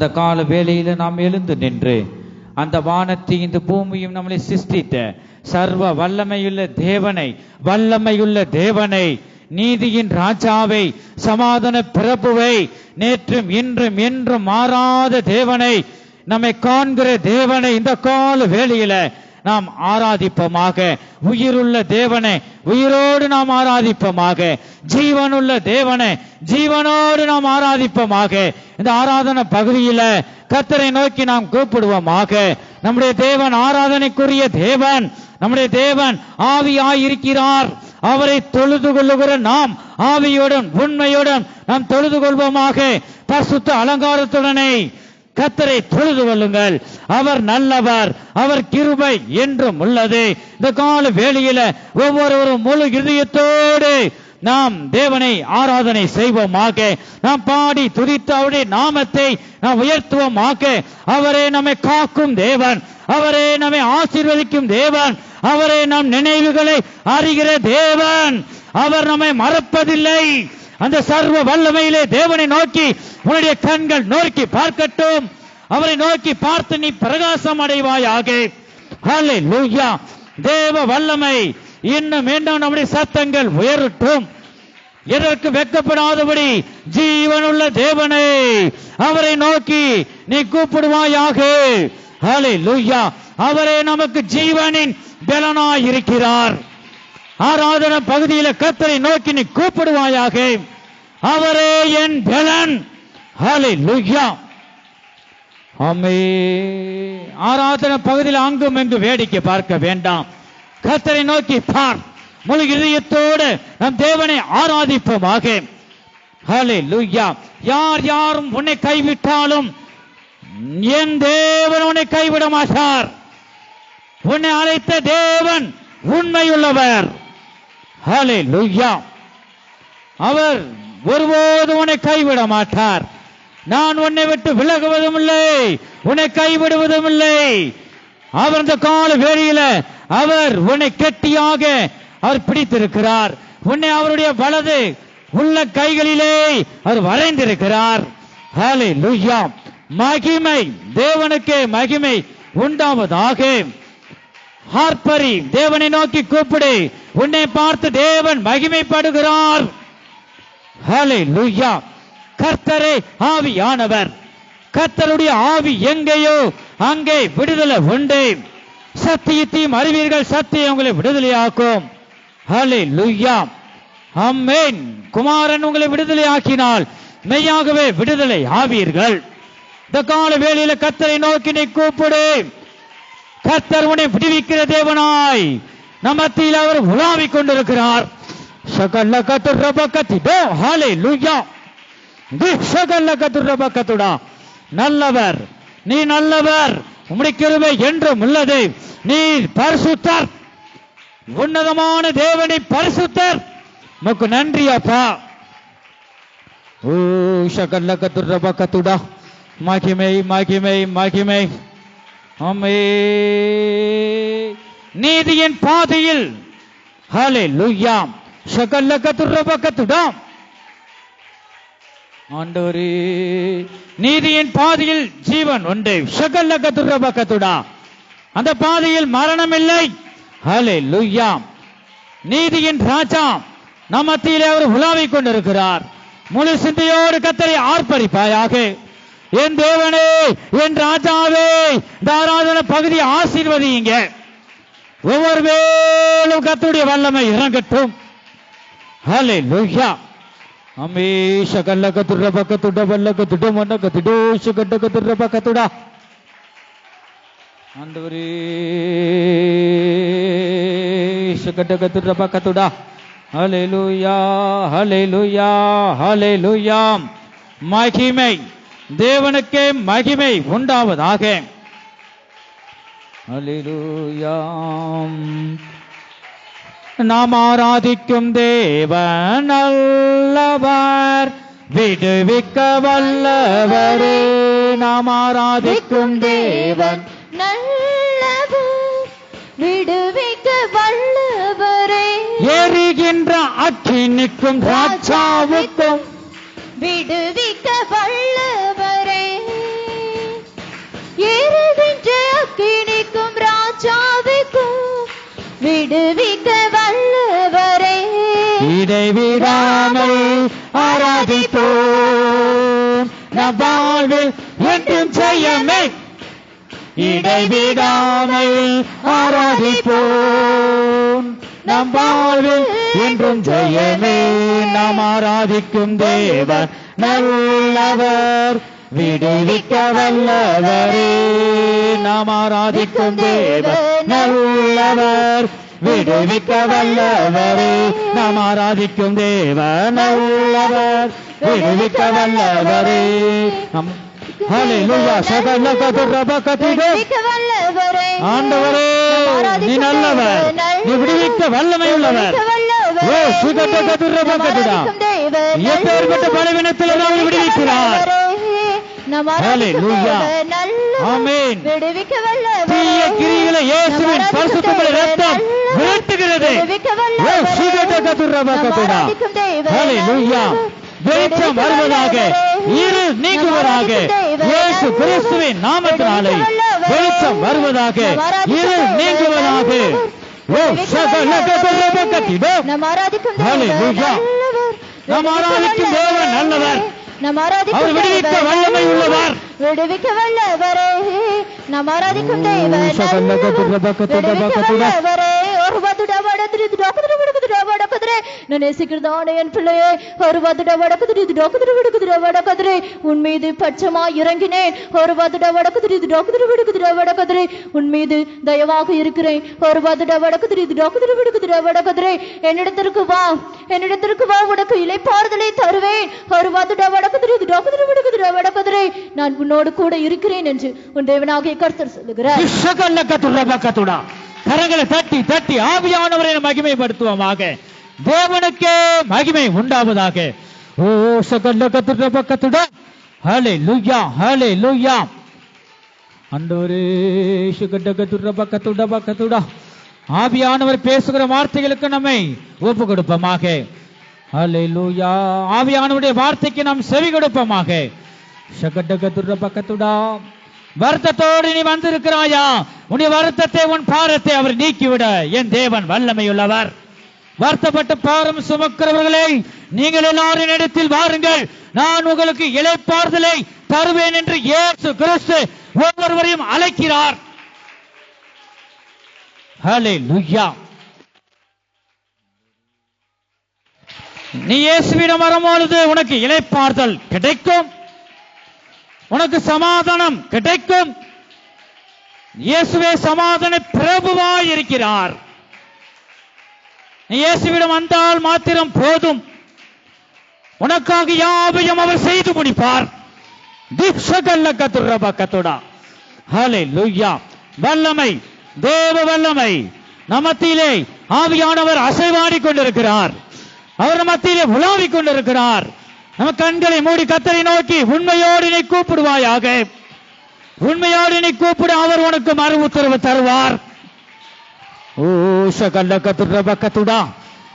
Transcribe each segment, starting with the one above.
இந்த கால வேளையில நாம் எழுந்து நின்று அந்த வானத்தையும் இந்த பூமியும் நம்மளை சிருஷ்டித்த சர்வ வல்லமையுள்ள தேவனை நீதியின் ராஜாவை, சமாதான பிரபுவை, நேற்றும் இன்றும் என்றும் மாறாத தேவனை, நம்மை காண்கிற தேவனை இந்த கால வேளையில நாம் ஆராதிப்போமாக. உயிருள்ள தேவனை உயிரோடு நாம் ஆராதிப்போமாக. ஜீவனுள்ள தேவனை ஜீவனோடு நாம் ஆராதிப்போமாக. இந்த ஆராதனை பகுதியில கர்த்தரை நோக்கி நாம் கூப்பிடுவோமாக. நம்முடைய தேவன் ஆராதனைக்குரிய தேவன். நம்முடைய தேவன் ஆவியாயிருக்கிறார். அவரை தொழுது கொள்ளுகிற நாம் ஆவியுடன் உண்மையுடன் நாம் தொழுது கொள்வோமாக. பரிசுத்த அலங்காரத்துடனே கர்த்தரை தொழுது கொள்ளுங்கள். அவர் நல்லவர், அவர் கிருபை என்றும் உள்ளது. இந்த கால வேளையில ஒவ்வொருவரும் முழு இதயத்தோடு நாம் தேவனை ஆராதனை செய்வோமாக. நாம் பாடி துதித்து அவருடைய நாமத்தை நாம் உயர்த்துவோமாக. அவரே நம்மை காக்கும் தேவன், அவரே நம்மை ஆசீர்வதிக்கும் தேவன், அவரே நம் நினைவுகளை அறிகிற தேவன். அவர் நம்மை மறப்பதில்லை. அந்த சர்வ வல்லமையிலே தேவனை நோக்கி உன்னுடைய கண்கள் நோக்கி பார்க்கட்டும். அவரை நோக்கி பார்த்து நீ பிரகாசம் அடைவாயாக. ஹல்லேலூயா. தேவ வல்லமை இன்னும் மீண்டும் நம்முடைய சத்தங்கள் உயரட்டும். எதற்கு வெட்கப்படாதபடி ஜீவனுள்ள தேவனை அவரை நோக்கி நீ கூப்பிடுவாயாக. ஹல்லேலூயா. அவரே நமக்கு ஜீவனின் பலனாய் இருக்கிறார். ஆராதனை பகுதியில கர்த்தரை நோக்கி நீ கூப்பிடுவாயாக. அவரே என் பலன். ஹல்லேலூயா. ஆமென். ஆராதனை பகுதியில் அங்கும் எங்கு வேடிக்கை பார்க்க வேண்டாம். கர்த்தரை நோக்கி பார். முழு இதயத்தோடு நம் தேவனை ஆராதிப்போமாக. ஹல்லேலூயா. யாரும் உன்னை கைவிட்டாலும் என் தேவன் உன்னை கைவிட மாட்டார். உன்னை அழைத்த தேவன் உண்மையுள்ளவர். ஹல்லேலூயா. அவர் ஒருபோதும் உன்னை கைவிட மாட்டார். நான் உன்னை விட்டு விலகுவதும் இல்லை, உன்னை கைவிடுவதும் இல்லை. அவர் இந்த கால வேளையில அவர் உன்னை கெட்டியாக அவர் பிடித்திருக்கிறார். உன்னை அவருடைய வலது உள்ள கைகளிலே அவர் வரைந்திருக்கிறார். ஹல்லேலூயா. மகிமை தேவனுக்கே மகிமை உண்டாவதாக. ஹார்ப்பரி தேவனை நோக்கி கூப்பிடு. உன்னை பார்த்து தேவன் மகிமைப்படுகிறார். ஹல்லேலூயா. கர்த்தரே ஆவியானவர். கர்த்தருடைய ஆவி எங்கேயோ அங்கே விடுதலை உண்டு. சத்தியத்தையும் அறிவீர்கள், சத்தியம் உங்களை விடுதலையாக்கும். ஹல்லேலூயா. ஆமென். குமாரன் உங்களை விடுதலை ஆக்கினால் மெய்யாகவே விடுதலை ஆவீர்கள். இந்த கால வேளையில கர்த்தரை நோக்கி நீ கூப்பிடு. கர்த்தர் உன்னை விடுவிக்கிற தேவனாய் நம் மத்தியில் அவர் உலாவிக் கொண்டிருக்கிறார். சகல கத்துரபகத்திடோ. ஹல்லேலூயா. சகல கத்துரபகத்துடா. நல்லவர், நீ நல்லவர், உம்முடைய கிருபை என்றும் உள்ளது. நீ பரிசுத்தர், உன்னதமான தேவனை பரிசுத்தர். உமக்கு நன்றி அப்பா. ஓ சகல கத்துரபகத்துடா. மகிமை மகிமை மகிமை. ஆமென். நீதியின் பாதையில் ஹல்லேலூயா. சகல கத்துரபகத்துடா. ஆண்டவரே, நீதியின் பாதையில் ஜீவன் உண்டு. சகல கத்துரபகத்துடா. அந்த பாதையில் மரணம் இல்லை. ஹல்லேலூயா. நீதியின் ராஜா நம் மத்தியிலே அவர் உலாவிக் கொண்டிருக்கிறார். முழு சிந்தையோடு கர்த்தரை ஆர்ப்பரிப்பாயாக. என் தேவனே, என் ராஜாவே, இந்த ஆராதனை பகுதியை ஆசீர்வதியுங்க. ஒவ்வொரு வேளும் கர்த்தருடைய வல்லமை இறங்கட்டும். ஹல்லேலூயா. அமே சகல கத்துரபகத்துட வல்லகத்துட மன்னகத்துடோ சகட கத்துரபகத்துடா. ஆண்டவரே, சகட கத்துரபகத்துடா. ஹல்லேலூயா ஹல்லேலூயா ஹல்லேலூயா. மகிமை தேவனுக்கே மகிமை உண்டாவதாக. ஹல்லேலூயா. நாம் ஆராதிக்கும் தேவன் நல்லவர், விடுவிக்க வல்லவரே. நாம் ஆராதிக்கும் தேவன் நல்லவர், விடுவிக்க வல்லவரே. எரிகின்ற அக்கினிக்கும் ராஜாவுக்கும் விடுவிக்க வல்லவரே. விடுவிக்க வல்லவரே இடைவிடாமல் ஆராதிப்போம் நம் வாழ்வில் என்றும் ஜெயமே இடைவிடாமல் ஆராதிப்போம் நம் வாழ்வில் என்றும் ஜெயமே நாம் ஆராதிக்கும் தேவன் நல்லவர் விடுவிக்க வல்லவரே நாம் ஆராதிக்கும் தேவன் நல்லவர் விடுவிக்க வல்லவரே நாம் ஆராதிக்கும் தேவன் நல்லவர் விடுவிக்க வல்லவரே ஹல்லேலூயா சகல கதிரபகதிடே ஆண்டவரே நீ நல்லவர் நீ விடுவிக்க வல்லமை உள்ளவர் ஓ சுகத கதிரபகதிடா எப்பேற்பட்ட பலவீனத்தில் நம்மை விடுவிக்கிறார் ஹல்லேலூயா ஆமென் விடுவிக்க வல்லவரே தீய கிரியைகளை இயேசுவின் பரிசுத்தமுள்ள இரத்தம் விரட்டுகிறது ஓ சுகத கதிரபகதிடா ஹல்லேலூயா வெளிச்சம் வருவதாக இருள் நீங்குவதாக இயேசு கிறிஸ்துவின் நாமத்தினாலே வெளிச்சம் வருவதாக இருள் நீங்குவதாக ஓ சகல கதிரபகதிடே நாம் ஆராதிக்கும் ஹல்லேலூயா நாம் ஆராதிக்கும் தேவன் நல்லவர் நாம் ஆராதிக்கும் அவர் விடுவிக்க வல்லமை உள்ளவர் விடுவிக்க வல்லவரே நாம் ஆராதிக்கும் தேவன் சகல கதிரபகதிடே நான் நேசிக்கிறதான என் பிள்ளையே ஒரு வதுட வடக்குதிரி இது டாக்குதிரி விடுக்குதிர வடக்குதிரி உன் மீது பட்சமா இறங்கினேன் ஒரு வதுட வடக்குதிரி இது டாக்குதிரி விடுக்குதிர வடக்குதிரி உன் மீது தயவாக இருக்கிறேன் ஒரு வதுட வடக்குதிரி இது டாக்குதிரி விடுக்குதிர வடக்குதிரி என்னிடத்திற்கு வா உனக்கு இளைப்பாறுதலை தருவேன் ஒரு வதுட வடக்குதிரி இது டாக்குதிரி விடுக்குதிர வடக்குதிரி நான் உன்னோடு கூட இருக்கிறேன் என்று உன் தேவனாகிய கர்த்தர் சொல்லுகிறார் கரங்களை தட்டி தட்டி ஆவியானவரை மகிமைப்படுத்துவோமாக தேவனுக்கே மகிமை உண்டாவதாக ஓ சகல கதிரபகதிடே ஹல்லேலூயா ஹல்லேலூயா ஆண்டவரே சகல கதிரபகதிடே ஆவியானவர் பேசுகிற வார்த்தைகளுக்கு நம்மை ஒப்பு கொடுப்போமாக ஹல்லேலூயா ஆவியானவருடைய வார்த்தைக்கு நாம் செவி கொடுப்போமாக சகல கதிரபகதிடே வருத்தத்தோடு நீ வந்திருக்கிறாயா உன்னுடைய வருத்தத்தை உன் பாரத்தை அவர் நீக்கிவிட என் தேவன் வல்லமையுள்ளவர் வருத்தப்பட்டு பாரம் சுமக்கிறவர்களே நீங்கள் எல்லாரும் இடத்தில் வாருங்கள் நான் உங்களுக்கு இளைப்பாறுதலை தருவேன் என்று இயேசு கிறிஸ்து ஒவ்வொருவரையும் அழைக்கிறார் ஹல்லேலூயா நீ இயேசுவிடம் வரும்பொழுது உனக்கு இளைப்பாறுதல் கிடைக்கும் உனக்கு சமாதானம் கிடைக்கும் இயேசுவே சமாதான பிரபுவாய் இருக்கிறார் நீ இயேசுவிடம் வந்தால் மாத்திரம் போதும் உனக்காக யாவையும் அவர் செய்து முடிப்பார் ஹல்லேலூயா வல்லமை தேவ வல்லமை நமத்திலே ஆவியானவர் அசைவாடி கொண்டிருக்கிறார் அவர் மத்தியிலே உலாவிக் கொண்டிருக்கிறார் நம்ம கண்களை மூடி கர்த்தரை நோக்கி உண்மையோடு நீ கூப்பிடுவாயாக உண்மையோடு நீ கூப்பிடு அவர் உனக்கு மறு உத்தரவு தருவார் ஓ சகல கதிரபகதிடே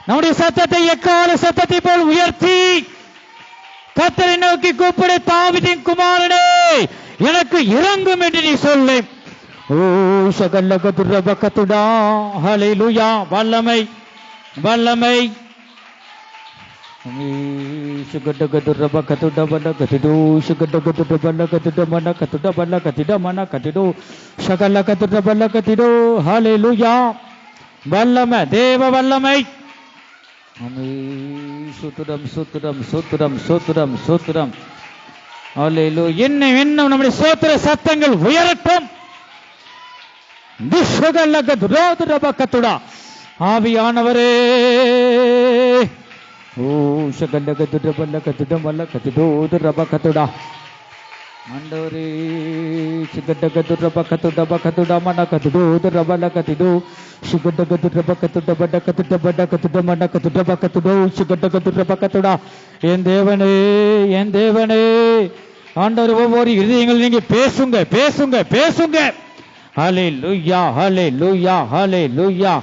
நம்முடைய சத்தத்தை எக்கால சத்தத்தை போல் உயர்த்தி கர்த்தரை நோக்கி கூப்பிடு தாவீதின் குமாரனே எனக்கு இரங்கும் என்று நீ சொல்லு ஓ சகல கதிரபகதிடே ஹல்லேலூயா வல்லமை வல்லமை ஹல்லேலூயா வல்லமை தேவ வல்லமை சுத்திரம் சுத்திரம் சுத்திரம் சுத்திரம் சுத்திரம் ஹல்லேலூயா இன்னும் நம்முடைய சோத்திர சத்தங்கள் உயரட்டும் ஆவியானவரே ஓ சகல கதிரபகதிடே ஆண்டவரே சிகடகதுரபகதுடபகதுட மனகதுடரபலகதிடு சிகடகதுரபகதுடபகதுடபகதுட மனகதுடபகதுடு சிகடகதுரபகதுட என் தேவனே ஆண்டவர் ஒவ்வொரு இதயங்கள் நீங்க பேசுங்க பேசுங்க பேசுங்க ஹல்லேலூயா ஹல்லேலூயா ஹல்லேலூயா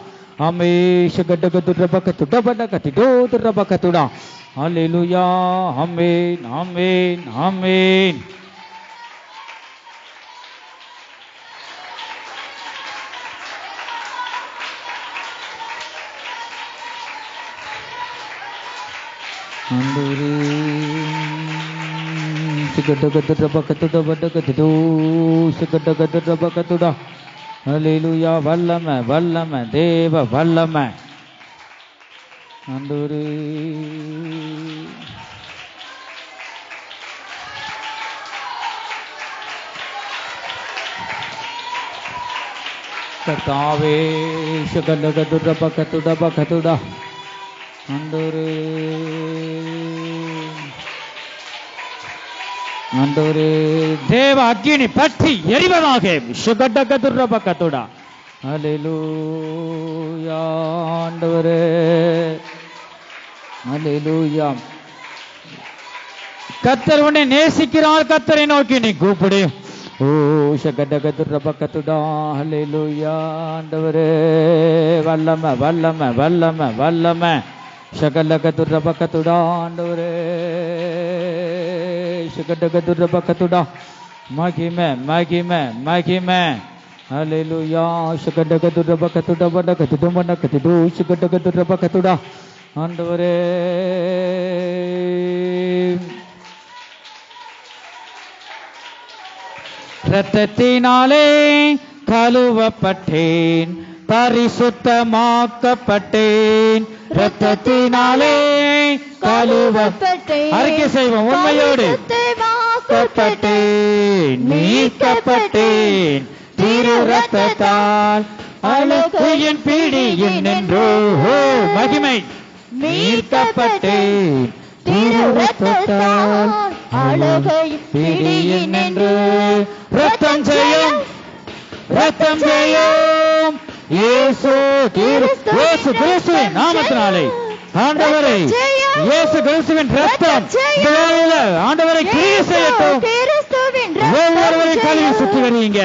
ஆமே சிகடகதுரபகதுடபகதுடபகதுட ஹல்லேலூயா ஆமென் ஆமென் ஆமென். ஆண்டவரே சிகடகதரபகதுடபடகதுடோ சிகடகதரபகதுடா. ஹல்லேலூயா. வல்லமை வல்லமை தேவ வல்லமை. ஆண்டவரே கர்த்தாவே சிகடகதுடபகதுடபகதுடா. ஆண்டவரே ஆண்டவரே தேவ அக்கினி பற்றி எரிவதாக. சுகடகதுரபகதுடா. ஹல்லேலூயா. ஆண்டவரே ஹல்லேலூயா. கர்த்தர் உன்னை நேசிக்கிறார். கர்த்தரை நோக்கி நீ கூப்பிடு. ஓ சுகடகதுரபகதுடா. ஹல்லேலூயா. ஆண்டவரே வல்லமை வல்லமை வல்லமை வல்லமை. சகலகதுரபகதுடா. ஆண்டவரே சுகடகதுரபகதுடா. மகிமை மகிமை மகிமை. ஹல்லேலூயா. சுகடகதுரபகதுடா வடகதுடு மனகதுடு சுகடகதுரபகதுடா. ஆண்டவரே இரத்தத்தினாலே கழுவப்பட்டேன், பரிசுத்தமாக்கப்பட்டேன். இரத்தத்தினாலே கழுவப்பட்டேன். அறிக்கை செய்வோம் உண்மையோடு. மீட்கப்பட்டேன் திரு இரத்தத்தால் அழுகையின் பிடியில் நின்றோ. மகிமை. மீட்கப்பட்டேன் திரு இரத்தத்தால் அழுகையின் பிடியில் நின்று. இரத்தம் செய்யும் இரத்தம் செய்யும் இயேசு கிறிஸ்துவின் நாமத்தினாலே. ஆண்டவரை இயேசு கிறிஸ்துவின் இரத்தம் ஆண்டவரை கிரியை செய்யட்டும். ஒவ்வொருவரை கழுவி சுற்றி வருவீங்க.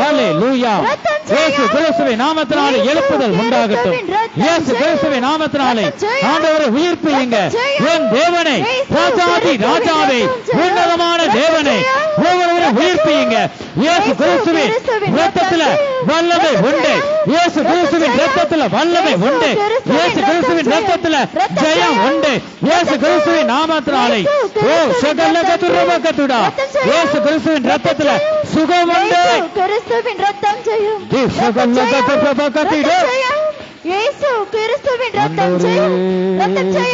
ஹல்லேலூயா. இயேசு கிறிஸ்துவின் நாமத்தினாலே எழுப்புதல் உண்டாகட்டும். இயேசு கிறிஸ்துவின் நாமத்தினாலே ஆண்டவரை உயிர்ப்பியுங்க. என் தேவனை ராஜாதி ராஜாவை உன்னதமான தேவனை ஒவ்வொருவரை உயிர்ப்பியுங்க. இயேசு கிறிஸ்துவின் இரத்தத்துல வல்லமை உண்டு. இயேசு கிறிஸ்துவின் இரத்தத்துல வல்லமை உண்டு. இயேசு கிறிஸ்துவின் இரத்தத்துல ஜெயம் உண்டு. இயேசு கிறிஸ்துவின் நாமத்தினாலே ஓ சகலகதுரபகதுடா. இயேசு கிறிஸ்துவின் இரத்தத்துல சுகம் உண்டு. கிறிஸ்துவின் இரத்தம் ஜெயம். சகலகதுரபகதுடா. இயேசு கிறிஸ்துவின் இரத்தம் ஜெயம். இரத்தம் ஜெயம்.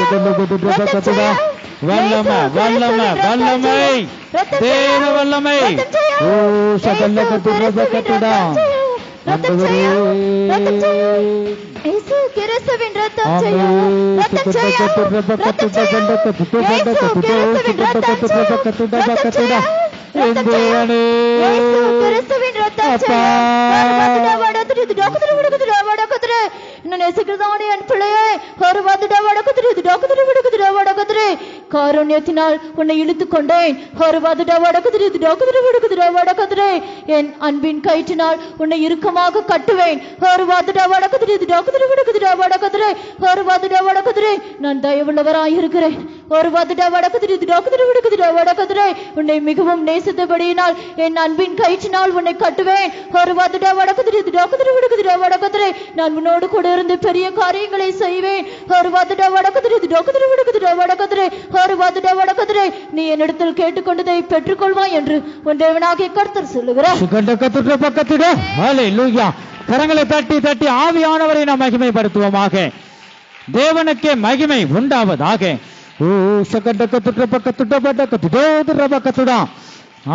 இரத்தம் ஜெயம். வல்லமை வல்லமை வல்லமை தேவ வல்லமை. ஓ சகலகதுரபகதுடா. இரத்தம் ஜெயம். இரத்தம் ஜெயம். இயேசு கிறிஸ்துவின் இரத்தம் ஜெயம். இரத்தம் ஜெயம். இரத்தம் ஜெயம். இயேசு கிறிஸ்துவின் இரத்தம் ஜெயம். இரத்தம் ஜெயம். இயேசு கிறிஸ்துவின் இரத்தம் ஜெயம். காருண்யத்தினால் உன்னை இழுத்துக் கொண்டேன். என் அன்பின் கயிற்றினால் உன்னை இறுக்கமாக கட்டுவேன். நான் தயவுள்ளவராய் இருக்கிறேன். உன்னை மிகவும் நேசித்தபடியினால் என் அன்பின் கயிற்றினால் உன்னை கட்டுவேன். நான் உன்னோடு கூட இருந்து பெரிய காரியங்களை செய்வேன். நீ என்னிடத்தில் கேட்டுக்கொண்டதை பெற்றுக்கொள்வாய் என்று உன் தேவனாகிய கர்த்தர் சொல்லுகிறார். கரங்களை தட்டி தட்டி ஆவியானவரை நாம் மகிமைப்படுத்துவோமாக. தேவனுக்கே மகிமை உண்டாவதாக.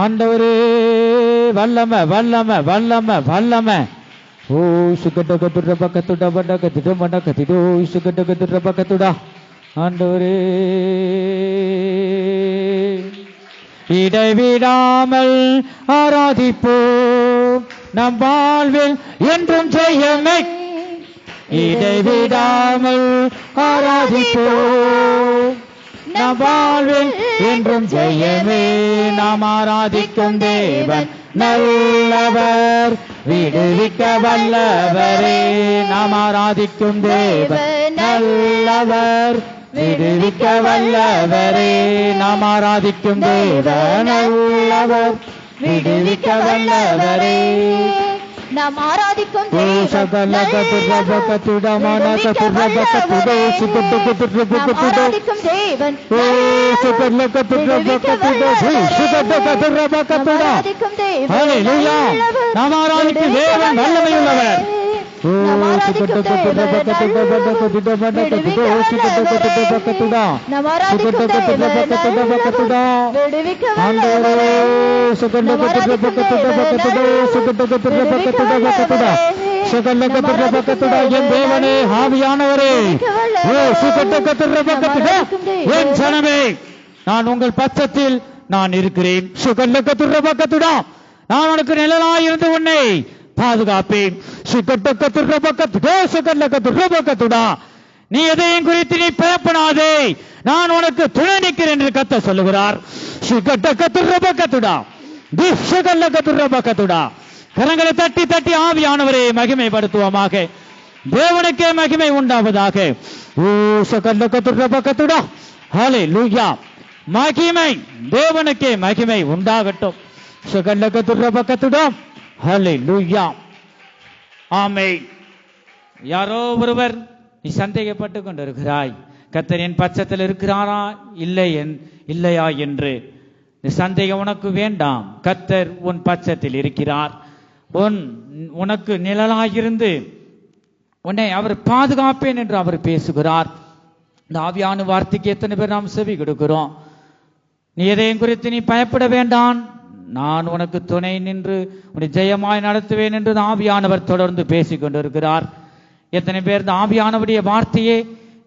ஆண்டவரே வல்லமை வல்லமை வல்லமை வல்லமை. ஓ சுகடகதுரபகதுடா. ஆண்டவரே இடைவிடாமல் ஆராதிப்போம். நம் வாழ்வில் என்றும் ஜெயமே. இடைவிடாமல் ஆராதிப்போம். நம் வாழ்வில் என்றும் ஜெயமே. நாம் ஆராதிக்கும் தேவன் நல்லவர், விடுவிக்க வல்லவரே. நாம் ஆராதிக்கும் தேவன் நல்லவர், விடுவிக்க வல்லவரே. நாம் ஆராதிக்கும் தேவன் நல்லவர், விடுவிக்க வல்லவரே. நாம் ஆராதிக்கும் ஓ தேவன் சகல கத்துட பக்கத்துட மான கத்துட பக்கத்துட சுகட கத்துட பக்கத்துட ஆராதிக்கும் தேவன் ஓ சகல கத்துட பக்கத்துட சுகட கத்துட பக்கத்துட ஆராதிக்கும் தேவன் ஹalleluya நாம் ஆராதிக்கும் தேவன் வல்லமையுள்ளவர் ஓ சுகட கத்துட பக்கத்துட பக்கத்துட பக்கத்துட சுகட கத்துட பக்கத்துட நாம் ஆராதிக்கும் சுகட கத்துட பக்கத்துட பக்கத்துட ஆண்டவரே சுகட கத்துட பக்கத்துட பக்கத்துட சுகட கத்துட பக்கத்துட பக்கத்துட சுகட கத்துட பக்கத்துட என் தேவனே ஆவியானவரே ஓ சுகட கத்துட பக்கத்துட என் ஜனமே நான் உங்கள் பட்சத்தில் நான் இருக்கிறேன் சுகட கத்துட பக்கத்துட நான் உனக்கு நிழலாய் இருந்து உன்னை பாதுகாப்பேன் சுகட கத்துட பக்கத்துட சுகட கத்துட பக்கத்துட நீ எதையும் குறித்து நீ பயப்படாதே நான் உனக்கு துணை நிற்கிறேன் என்று கர்த்தர் சொல்லுகிறார் சுகட கத்துட பக்கத்துட சுகட கத்துட பக்கத்துட கரங்களை தட்டி தட்டி ஆவியானவரை மகிமைப்படுத்துவோமாக தேவனுக்கே மகிமை உண்டாவதாக ஓ சுகட கத்துட பக்கத்துட ஹalleluya மகிமை தேவனுக்கே மகிமை உண்டாகட்டும் சுகட கத்துட பக்கத்துட ஹalleluya ஆமென் யாரோ ஒருவர் நீ சந்தேகப்பட்டு கொண்டிருக்கிறாய் கர்த்தர் என் பட்சத்தில் இருக்கிறாரா இல்லையா என்று சந்தேகம் உனக்கு வேண்டாம் கர்த்தர் உன் பட்சத்தில் இருக்கிறார் உனக்கு நிழலாயிருந்து உன்னை அவர் பாதுகாப்பேன் என்று அவர் பேசுகிறார் இந்த ஆவியான வார்த்தைக்கு எத்தனை பேர் நாம் செவி கொடுக்கிறோம் நீ எதையும் குறித்து நீ பயப்பட வேண்டாம் நான் உனக்கு துணை நின்று உன்னை ஜெயமாய் நடத்துவேன் என்று ஆவியானவர் தொடர்ந்து பேசிக் கொண்டிருக்கிறார் எத்தனை பேர் இந்த ஆவியானவருடைய வார்த்தையை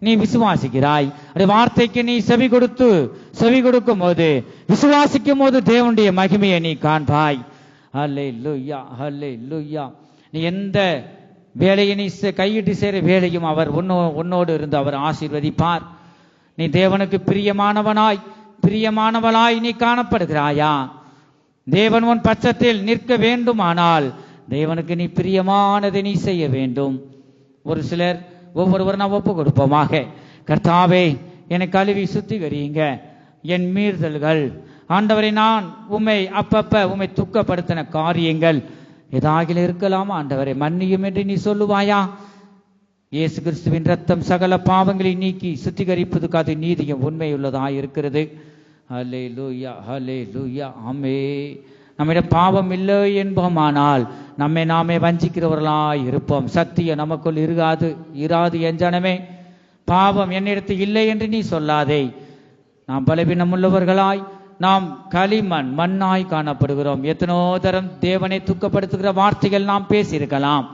நீ விசுவாசிக்கிறாய் அந்த வார்த்தைக்கு நீ செவி கொடுக்கும் போது விசுவாசிக்கும் போது தேவனுடைய மகிமையை நீ காண்பாய் ஹல்லேலூயா ஹல்லேலூயா நீ எந்த வேலையை நீ கையிட்டு சேர வேலையும் அவர் உன்னோடு இருந்து அவர் ஆசீர்வதிப்பார் நீ தேவனுக்கு பிரியமானவளாய் நீ காணப்படுகிறாயா தேவன் உன் பட்சத்தில் நிற்க வேண்டுமானால் தேவனுக்கு நீ பிரியமானதை நீ செய்ய வேண்டும் ஒரு சிலர் ஒவ்வொருவரும் நான் ஒப்பு கொடுப்போமாக கர்த்தாவே என்னை கழுவி சுத்திகரியுங்க என் மீறுதல்கள் ஆண்டவரை நான் உம்மை துக்கப்படுத்தின காரியங்கள் ஏதாகிலும் இருக்கலாம் ஆண்டவரை மன்னியும் என்று நீ சொல்லுவாயா இயேசு கிறிஸ்துவின் ரத்தம் சகல பாவங்களை நீக்கி சுத்திகரிப்பதுக்கு அது நீதியும் உண்மையுள்ளதாய் இருக்கிறது ஹல்லேலூயா ஹல்லேலூயா ஆமென் நம்மிடம் பாவம் இல்லை என்போமானால் நம்மை நாமே வஞ்சிக்கிறவர்களாய் இருப்போம் சத்தியம் நமக்குள் இராது என் ஜனமே பாவம் என்னிடத்தில் இல்லை என்று நீ சொல்லாதே நாம் பலவீனம் உள்ளவர்களாய் நாம் மண்ணாய் காணப்படுகிறோம் எத்தனோ தரம் தேவனை துக்கப்படுத்துகிற வார்த்தைகள் நாம் பேசியிருக்கலாம்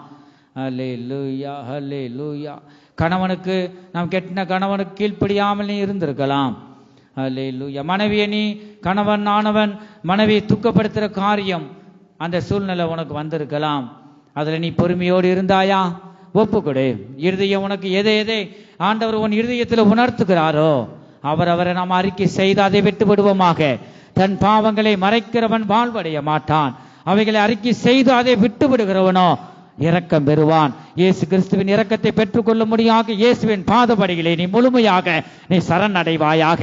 ஹல்லேலூயா ஹல்லேலூயா கணவனுக்கு நாம் கெட்டின கணவனுக்கு கீழ்ப்படியாமல் நீ இருந்திருக்கலாம் ஹல்லேலூயா மனைவியை நீ கணவன் ஆனவன் மனைவியை துக்கப்படுத்துகிற காரியம் அந்த சூழ்நிலை உனக்கு வந்திருக்கலாம் அதுல நீ பொறுமையோடு இருந்தாயா ஒப்புக்கொடு இருதயம் உனக்கு எதை ஆண்டவர் உன் இருதயத்தில் உணர்த்துகிறாரோ அவரை நாம் அறிக்கை செய்து அதை விட்டு விடுவோமாக தன் பாவங்களை மறைக்கிறவன் வாழ்வடைய மாட்டான் அவைகளை அறிக்கை செய்து அதை விட்டு விடுகிறவனோ இரக்கம் பெறுவான் இயேசு கிறிஸ்துவின் இரக்கத்தை பெற்றுக்கொள்ள முடியாக இயேசுவின் பாதபடிகளை நீ முழுமையாக நீ சரணடைவாயாக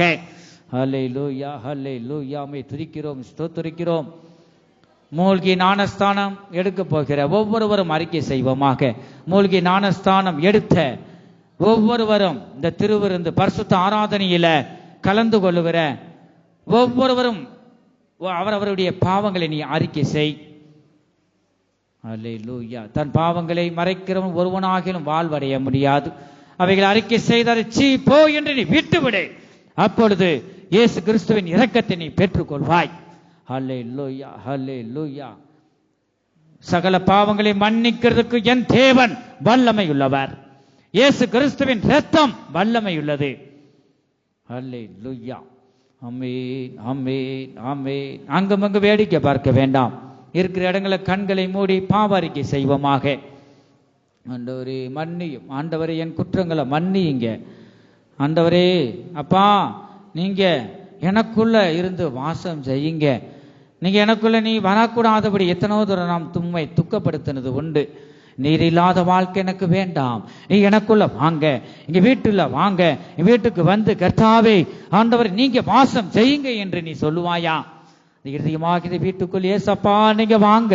ஹல்லேலூயா ஹல்லேலூயா உம்மை துதிக்கிறோம் ஸ்தோத்திரிக்கிறோம் மூழ்கி ஞானஸ்தானம் எடுக்க போகிற ஒவ்வொருவரும் அறிக்கை செய்வோமாக மூழ்கி ஞானஸ்தானம் எடுத்த ஒவ்வொருவரும் இந்த திருவிருந்து பரிசுத்த ஆராதனையில கலந்து கொள்ளுகிற ஒவ்வொருவரும் அவரவருடைய பாவங்களை நீ அறிக்கை செய் ஹல்லேலூயா தன் பாவங்களை மறைக்கிறவன் ஒருவனாகிலும் வாழ்வடைய முடியாது அவைகளை அறிக்கை செய்தால் சீ போ என்று நீ விட்டுவிடு அப்பொழுது இயேசு கிறிஸ்துவின் இரக்கத்தை நீ பெற்றுக்கொள்வாய் ஹல்லேலூயா ஹல்லேலூயா சகல பாவங்களை மன்னிக்கிறதுக்கு என் தேவன் வல்லமை உள்ளவர் இயேசு கிறிஸ்துவின் இரத்தம் வல்லமை உள்ளது ஹல்லேலூயா ஆமென் ஆமென் ஆமென் அங்கமங்கு வேடிக்கை பார்க்க வேண்டாம் இருக்கிற இடங்களை கண்களை மூடி பாவ அறிக்கை செய்வோமாக ஆண்டவரே மன்னியும் ஆண்டவரே என் குற்றங்களை மன்னியுங்க ஆண்டவரே அப்பா நீங்க எனக்குள்ள இருந்து வாசம் செய்யுங்க நீங்க எனக்குள்ள நீ வரக்கூடாதபடி எத்தனோ தூரம் நாம் தும்மை துக்கப்படுத்தினது உண்டு நீர் இல்லாத வாழ்க்கை எனக்கு வேண்டாம் நீ எனக்குள்ள வாங்க இங்க வீட்டுல வாங்க வீட்டுக்கு வந்து கர்த்தாவே ஆண்டவர் நீங்க வாசம் செய்யுங்க என்று நீ சொல்லுவாயா இறுதியமாக இந்த வீட்டுக்குள் ஏசப்பா நீங்க வாங்க.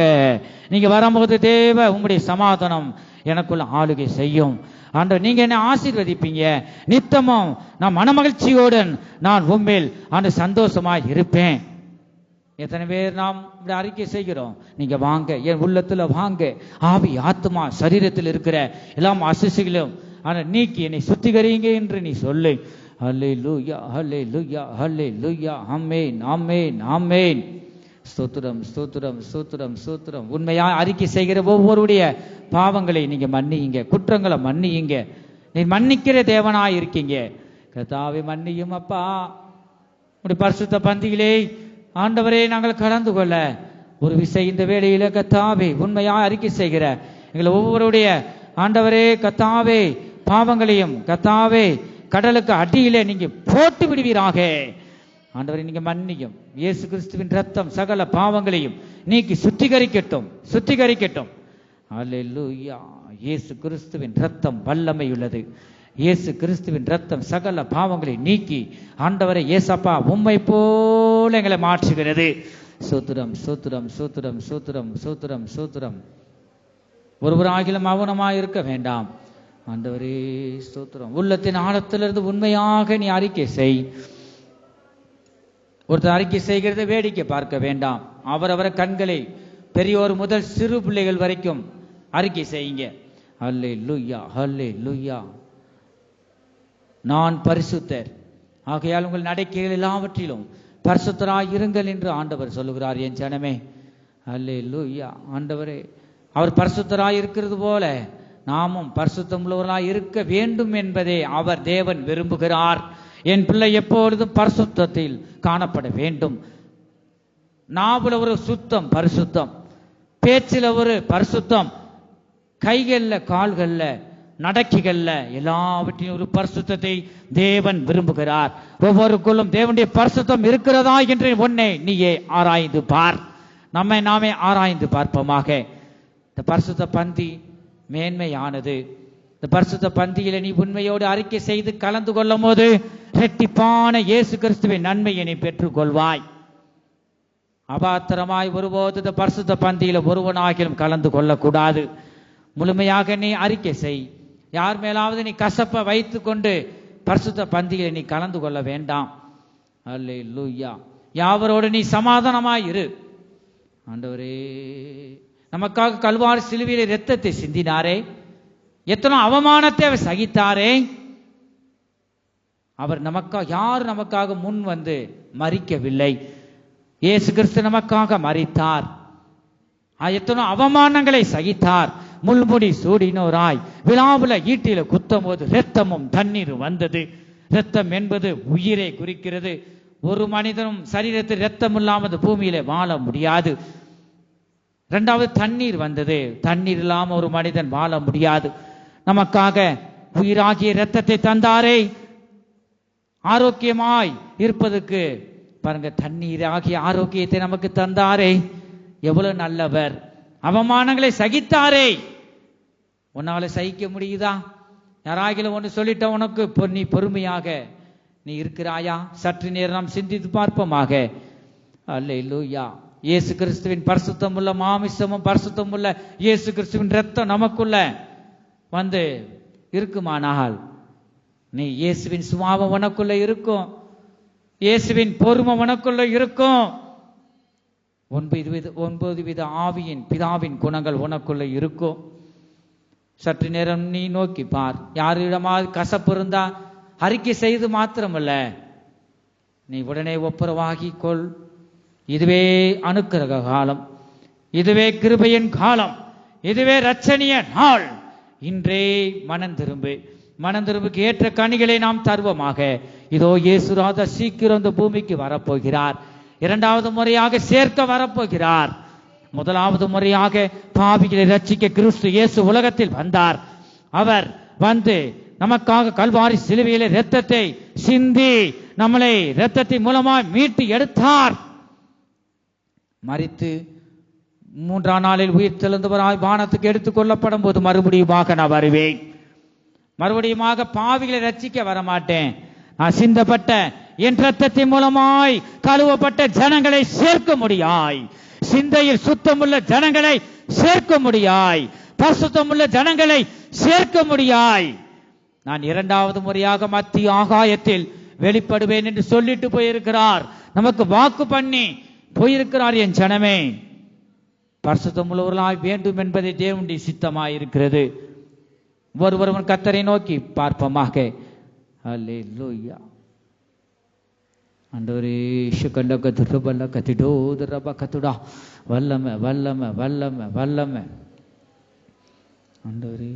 நீங்க வரும்போது தேவ உம்முடைய சமாதானம் எனக்குள்ள ஆளுகை செய்யும். ஆண்டவர் நீங்க என்ன ஆசீர்வதிப்பீங்க. நித்தமும் நான் மனமகிழ்ச்சியோடன் நான் உண்மையில் அந்த சந்தோஷமாய் இருப்பேன். எத்தனை பேர் நாம் இப்படி அறிக்கை செய்கிறோம். நீங்க வாங்க, என் உள்ளத்துல வாங்க. ஆவி ஆத்மா சரீரத்தில் இருக்கிற எல்லாம் அசுசிகளும் நீக்கி என்னை சுத்திகரிங்க என்று நீ சொல்லு. ஹல்லேலூயா, ஹல்லேலூயா, ஹல்லேலூயா. ஆமென், ஆமென், ஆமென். ஸ்தோத்திரம், ஸ்தோத்திரம், ஸ்தோத்திரம், ஸ்தோத்திரம். உண்மையா அறிக்கை செய்கிற ஒவ்வொருடைய பாவங்களை நீங்க மன்னியுங்க, குற்றங்களை மன்னியுங்க. நீ மன்னிக்கிற தேவனாய் இருக்கீங்க. கர்த்தாவே மன்னியும் அப்பா. உடைய பரிசுத்த பந்தியிலே ஆண்டவரே நாங்கள் கலந்து கொள்ள ஒரு விசை இந்த வேளையில கர்த்தாவே உண்மையா அறிக்கை செய்கிற எங்களை ஒவ்வொருடைய ஆண்டவரே கர்த்தாவே பாவங்களையும் கர்த்தாவே கடலுக்கு அடியிலே நீங்க போட்டு விடுவீராக. ஆண்டவரை நீங்க மன்னியும். இயேசு கிறிஸ்துவின் ரத்தம் சகல பாவங்களையும் நீக்கி சுத்திகரிக்கட்டும், சுத்திகரிக்கட்டும். அல்லேலூயா. இயேசு கிறிஸ்துவின் ரத்தம் வல்லமை உள்ளது. இயேசு கிறிஸ்துவின் ரத்தம் சகல பாவங்களை நீக்கி ஆண்டவரை ஏசப்பா உம்மை போல எங்களை மாற்றுகிறது. சூத்திரம், சூத்திரம், சூத்திரம், சூத்திரம், சூத்திரம், சூத்திரம். ஒருவராகிலும் மௌனமாய் இருக்க வேண்டாம். ஆண்டவரே ஸ்தோத்திரம். உள்ளத்தின் ஆழத்திலிருந்து உண்மையாக நீ அறிக்கை செய். ஒருத்தர் அறிக்கை செய்கிறத வேடிக்கை பார்க்க வேண்டாம். அவரவர கண்களை பெரியோர் முதல் சிறு பிள்ளைகள் வரைக்கும் அறிக்கை செய்யுங்க. அல்லேலூயா, அல்லேலூயா. நான் பரிசுத்தர், ஆகையால் உங்கள் நடக்கைகள் எல்லாவற்றிலும் பரிசுத்தராய் இருங்கள் என்று ஆண்டவர் சொல்லுகிறார். என் ஜனமே, அல்லேலூயா. ஆண்டவரே அவர் பரிசுத்தராய் இருக்கிறது போல நாமும் பரிசுத்தம் உள்ளவர்களாய் இருக்க வேண்டும் என்பதே அவர் தேவன் விரும்புகிறார். என் பிள்ளை எப்பொழுதும் பரிசுத்தத்தில் காணப்பட வேண்டும். நாவுல ஒரு சுத்தம் பரிசுத்தம், பேச்சில் ஒரு பரிசுத்தம், கைகள்ல கால்கள்ல நடக்கைகள்ல எல்லாவற்றையும் ஒரு பரிசுத்தத்தை தேவன் விரும்புகிறார். ஒவ்வொருக்குள்ளும் தேவனுடைய பரிசுத்தம் இருக்கிறதா என்று உன்னை நீயே ஆராய்ந்து பார். நம்மை நாமே ஆராய்ந்து பார்ப்போமாக. இந்த பரிசுத்த பந்தி மேன்மையானது. இந்த பரிசுத்த பந்தியில நீ உண்மையோடு அறிக்கை செய்து கலந்து கொள்ளும் போது இரட்டிப்பான இயேசு கிறிஸ்துவின் நன்மையை நீ பெற்றுக் கொள்வாய். அபாத்திரமாய் ஒருபோது இந்த பரிசுத்த பந்தியில ஒருவனாகிலும் கலந்து கொள்ளக்கூடாது. முழுமையாக நீ அறிக்கை செய். யார் மேலாவது நீ கசப்ப வைத்து கொண்டு பரிசுத்த பந்தியில நீ கலந்து கொள்ள வேண்டாம். அல்லேலூயா. யாவரோடு நீ சமாதானமாய் இரு. ஆண்டவரே நமக்காக கல்வாரி சிலுவையிலே இரத்தத்தை சிந்தினாரே, எத்தனை அவமானத்தை அவர் சகித்தாரே. அவர் நமக்காக, யார் நமக்காக முன் வந்து மரிக்கவில்லை. இயேசு கிறிஸ்து நமக்காக மரித்தார். எத்தனை அவமானங்களை சகித்தார். முள்முடி சூடினோராய் விழாவுல ஈட்டில குத்தும் போது இரத்தமும் தண்ணீர் வந்தது. இரத்தம் என்பது உயிரை குறிக்கிறது. ஒரு மனிதனும் சரீரத்தில் இரத்தம் இல்லாமல் பூமியில வாழ முடியாது. இரண்டாவது தண்ணீர் வந்தது. தண்ணீர் இல்லாம ஒரு மனிதன் வாழ முடியாது. நமக்காக உயிராகிய இரத்தத்தை தந்தாரே. ஆரோக்கியமாய் இருப்பதற்கு பாருங்க, தண்ணீர் ஆகிய ஆரோக்கியத்தை நமக்கு தந்தாரே. எவ்வளவு நல்லவர். அவமானங்களை சகித்தாரே. உன்னால சகிக்க முடியுதா? யாராகிலும் ஒன்று சொல்லிட்ட உனக்கு நீ பொறுமையாக நீ இருக்கிறாயா? சற்று நேரம் நாம் சிந்தித்து பார்ப்போமாக. அல்லேலூயா. இயேசு கிறிஸ்துவின் பரிசுத்தம் உள்ள மாமிசமும் பரிசுத்தம் உள்ள இயேசு கிறிஸ்துவின் ரத்தம் நமக்குள்ள வந்து இருக்குமானால் நீ இயேசுவின் சுபாவம் உனக்குள்ள இருக்கும். இயேசுவின் பொறுமை உனக்குள்ள இருக்கும். 9 வித ஆவியின் பிதாவின் குணங்கள் உனக்குள்ள இருக்கும். சற்று நேரம் நீ நோக்கி பார். யாரிடமாவது கசப்பு இருந்தா அறிக்கை செய்து மாத்திரமல்ல, நீ உடனே ஒப்புரவாகி கொள். இதுவே அனுக்கிரக காலம், இதுவே கிருபையின் காலம், இதுவே இரட்சணிய நாள். இன்றே மனம் திரும்பு. மனம் திரும்புக்கு ஏற்ற கனிகளை நாம் தருவோமாக. இதோ இயேசுராஜா சீக்கிரம் இந்த பூமிக்கு வரப்போகிறார். இரண்டாவது முறையாக சேர்க்க வரப்போகிறார். முதலாவது முறையாக பாவிகளை ரட்சிக்க கிறிஸ்து இயேசு உலகத்தில் வந்தார். அவர் வந்து நமக்காக கல்வாரி சிலுவையிலே இரத்தத்தை சிந்தி நம்மளை இரத்தத்தின் மூலமாய் மீட்டு எடுத்தார். மரித்து 3ஆம் நாளில் உயிர் தெழுந்தவராய் வானத்துக்கு எடுத்துக் கொள்ளப்படும் போது மறுபடியுமாக நான் வருவேன். மறுபடியுமாக பாவிகளை ரட்சிக்க வரமாட்டேன். நான் சிந்தப்பட்ட என் இரத்தத்தின் மூலமாய் கழுவப்பட்ட ஜனங்களை சேர்க்க முடியாய், சிந்தையில் சுத்தமுள்ள ஜனங்களை சேர்க்க முடியாய், பரிசுத்தமுள்ள ஜனங்களை சேர்க்க முடியாய். நான் இரண்டாவது முறையாக மத்திய ஆகாயத்தில் வெளிப்படுவேன் என்று சொல்லிட்டு போயிருக்கிறார். நமக்கு வாக்கு பண்ணி போயிருக்கிறார். என் ஜனமே பரிசுத்தமுள்ளவர்களாய் வேண்டும் என்பதை தேவனுடைய சித்தமாய் இருக்கிறது. ஒருவன் கர்த்தரை நோக்கி பார்ப்போமாக. அல்லேலூயா. ஆண்டவரே ஷகண்ட கதுரபல கதிடோதரப கதுடா வல்லம வல்லம வல்லம வல்லம. ஆண்டவரே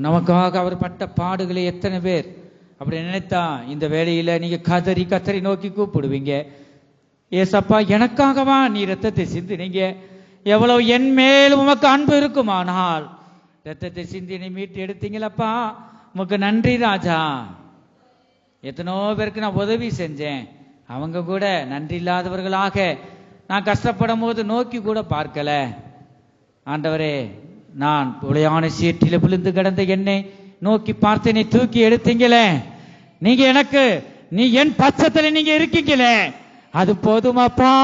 நமக்காக அவர் பட்ட பாடுகளை எத்தனை பேர் அப்படி நினைத்தா இந்த வேளையில நீங்க கதறி கத்தரி நோக்கி கூப்பிடுவீங்க. ஏசப்பா எனக்காகவா நீ ரத்தத்தை சிந்தினீங்க, எவ்வளவு என் மேல் உமக்கு அன்பு இருக்குமானால் ரத்தத்தை சிந்தினை மீட்டு எடுத்தீங்களப்பா, உமக்கு நன்றி ராஜா. எத்தனோ பேருக்கு நான் உதவி செஞ்சேன், அவங்க கூட நன்றி இல்லாதவர்களாக நான் கஷ்டப்படும் போது நோக்கி கூட பார்க்கல. ஆண்டவரே நான் உளையான சீற்றில விழுந்து கிடந்த என்னை நோக்கி பார்த்து என்னை தூக்கி எடுத்தீங்களே, நீங்க எனக்கு நீ என் பட்சத்துல நீங்க இருக்கீங்களே, அது போதுமாப்பா.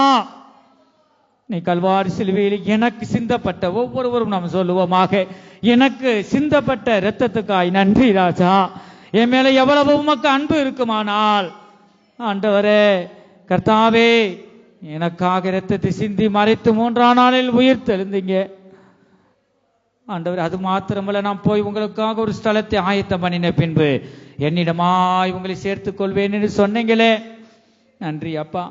நீ கல்வாரி சிலுவையில் எனக்கு சிந்தப்பட்ட ஒவ்வொருவரும் நாம் சொல்லுவோமாக, எனக்கு சிந்தப்பட்ட இரத்தத்துக்காய் நன்றி ராஜா. என் மேல எவ்வளவு உமக்கு அன்பு இருக்குமானால் ஆண்டவரே கர்த்தாவே எனக்காக இரத்தத்தை சிந்தி மறைத்து 3ஆம் நாளில் உயிர் தெழுந்தீங்க ஆண்டவர். அது மாத்திரமல்ல, நான் போய் உங்களுக்காக ஒரு ஸ்தலத்தை ஆயத்தம் பண்ணின பின்பு என்னிடமாய் உங்களை சேர்த்துக் கொள்வேன் என்று சொன்னீங்களே, நன்றி அப்பா.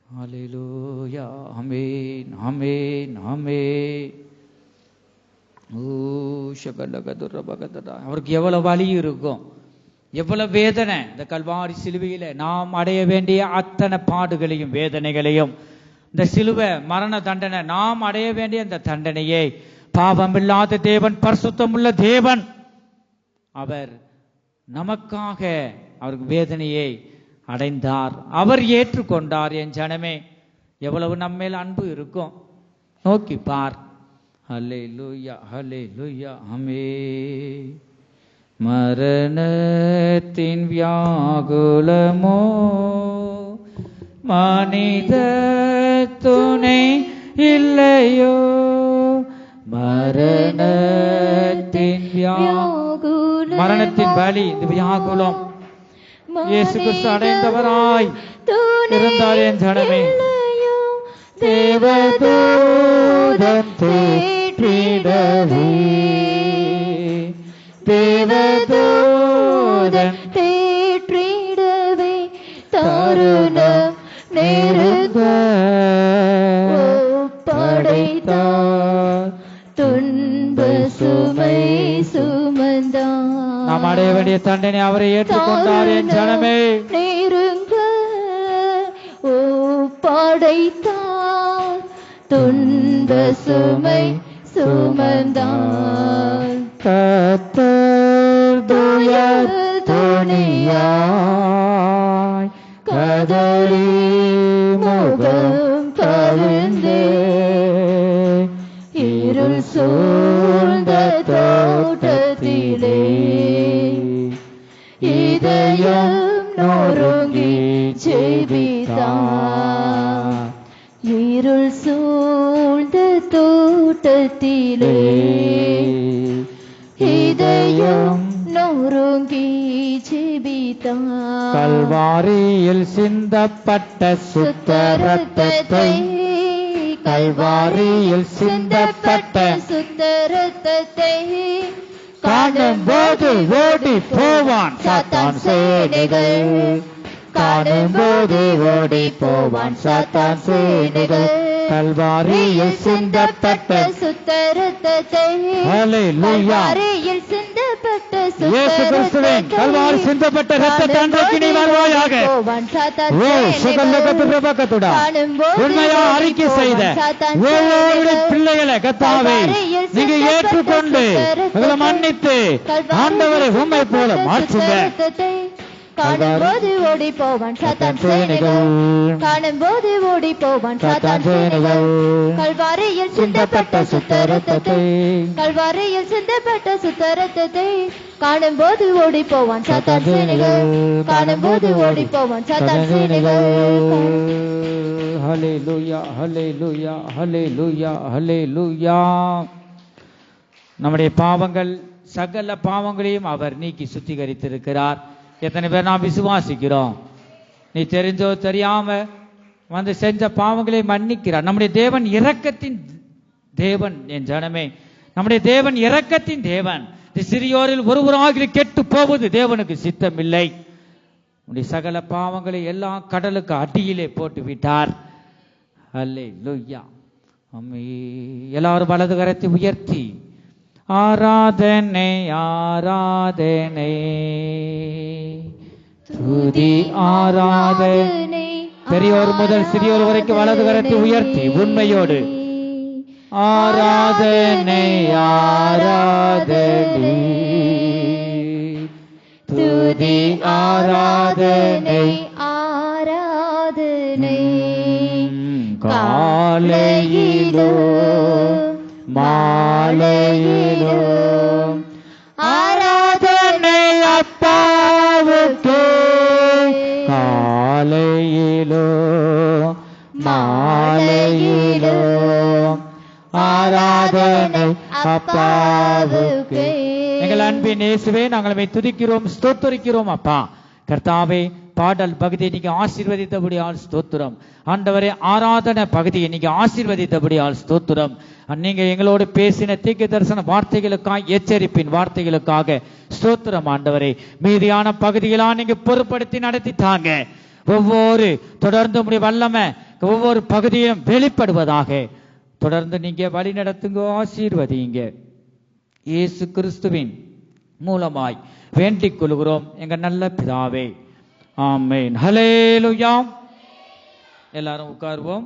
ஹல்லேலூயா. ஆமென் ஆமென் ஆமென். ஓ ஷகலகதுரபகதடா. அவருக்கு எவ்வளவு வலி இருக்கும், எவ்வளவு வேதனை. இந்த கல்வாரி சிலுவையில நாம் அடைய வேண்டிய அத்தனை பாடுகளையும் வேதனைகளையும், இந்த சிலுவை மரண தண்டனை, நாம் அடைய வேண்டிய அந்த தண்டனையை பாவமில்லாத தேவன், பரிசுத்தமுள்ள தேவன், அவர் நமக்காக அவருக்கு வேதனையை அடைந்தார், அவர் ஏற்றுக்கொண்டார். என் ஜனமே எவ்வளவு நம்மேல் அன்பு இருக்கும் நோக்கி பார். ஹல்லேலூயா ஹல்லேலூயா. ஆமென். மரணத்தின் வியாகுலமோ மனித துணை இல்லையோ, மரணத்தின் மரணத்தின் வலி, இந்த வியாகுலம் இயேசு கிறிஸ்து அடைந்தவராய் இருந்தார். என் ஜனமே தேவதூதன் தேற்றிடவே, தேவதூதன் தேற்றிடவே தருணம் நெருங்க படைத்தார், துன்ப சுமை சுமந்தார். நாம் அடைய வேண்டிய தண்டனை அவரை ஏற்றுக்கொண்டார். என் ஜனமே நெருங்க படைத்தார், துன்ப சுமை சுமந்தார். கர்த்தர் துயர் துணியாய் கதறி முகம் கவிழ்ந்தே, இருள் சூழ்ந்த தோட்டத்திலே இதயம் நொறுங்கி ஜெபித்தார். இருள் சூழ்ந்த தோட்டத்திலே இதயம் நொறுங்கி ஜெபித்தார். கல்வாரியில் சிந்தப்பட்ட சுத்த ரத்தத்தை, கல்வாரியில் சிந்தப்பட்ட சுத்த ரத்தத்தை காணும் போது ஓடி போவான் சாத்தான் சேனைகள், காணும் போது ஓடி போவான் சாத்தான் சேனைகள். கல்வாரியில் சிந்தப்பட்ட சுத்த ரத்தத்தை, ஹல்லேலூயா. கல்வாரியில் சிந்தப்பட்ட இயேசு கிறிஸ்துவின் கல்வாரி சிந்தப்பட்ட இரத்தத்தை அன்றைக்கு நீ வருவாயாக. ஓ சுகல்லகத்துரபகதுடா. உண்மையா அறிக்கை செய்த ஒவ்வொரு பிள்ளைகளை கர்த்தாவே நீங்க ஏற்றுக்கொண்டு உங்களை மன்னித்து ஆண்டவரை உம்மை போல மாற்றுங்க. காணும்போது ஓடி போவான் சாத்தான் சேனைகள், காணும்போது ஓடி போவான் சாத்தான் சேனைகள். கல்வாரியில் சிந்தப்பட்ட சுத்த ரத்தத்தை, கல்வாரியில் சிந்தப்பட்ட சுத்த ரத்தத்தை காணும்போது ஓடி போவான் சாத்தான் சேனைகள், காணும்போது ஓடி போவான் சாத்தான் சேனைகள். ஹல்லேலூயா, ஹல்லேலூயா, ஹல்லேலூயா, ஹல்லேலூயா. நம்முடைய பாவங்கள், சகல பாவங்களையும் அவர் நீக்கி சுத்திகரித்திருக்கிறார். எத்தனை பேர் நாம் விசுவாசிக்கிறோம்? நீ தெரிஞ்சோ தெரியாம வந்து செஞ்ச பாவங்களை மன்னிக்கிறார். நம்முடைய தேவன் இரக்கத்தின் தேவன். என் ஜனமே, நம்முடைய தேவன் இரக்கத்தின் தேவன். சிறியோரில் ஒருவராக கெட்டு போவது தேவனுக்கு சித்தமில்லை. உடைய சகல பாவங்களை எல்லாம் கடலுக்கு அடியிலே போட்டு விட்டார். அல்லேலூயா. எல்லாரும் வலது கரத்தை உயர்த்தி ஆராதனை ஆராதனை துதி ஆராதனை. பெரியோர் முதல் சிறியோர் வரைக்கும் வலது கரத்தை உயர்த்தி உண்மையோடு ஆராதனை ஆராதனை துதி ஆராதனை ஆராதனை. காலையிலோ மாலையிலோ ஆராதனை அப்பாவுக்கே, காலையிலோ மாலையிலோ ஆராதனை அப்பாவுக்கே. எங்கள் அன்பின் இயேசுவே, நாங்கள் துதிக்கிறோம், ஸ்தோத்திரிக்கிறோம். அப்பா கர்த்தாவே, பாடல் பகுதியை நீங்க ஆசீர்வதித்தபடியால் ஸ்தோத்திரம். ஆண்டவரே, ஆராதனை பகுதியை நீங்க ஆசீர்வதித்தபடியால் ஸ்தோத்திரம். நீங்க எங்களோடு பேசின தீர்க்க தரிசன வார்த்தைகளுக்காக, எச்சரிப்பின் வார்த்தைகளுக்காக ஸ்தோத்திரம். ஆண்டவரே, மீதியான பகுதிகளாக நீங்க பொறுப்படுத்தி நடத்திட்டாங்க. ஒவ்வொரு தொடர்ந்து உடைய வல்லமை ஒவ்வொரு பகுதியிலும் வெளிப்படுவதாக தொடர்ந்து நீங்க வழி நடத்துங்க, ஆசீர்வதிங்க. இயேசு கிறிஸ்துவின் மூலமாய் வேண்டிக் கொள்கிறோம் எங்க நல்ல பிதாவே, ஆமென். ஹல்லேலூயா. எல்லாரும் உட்காருவோம்.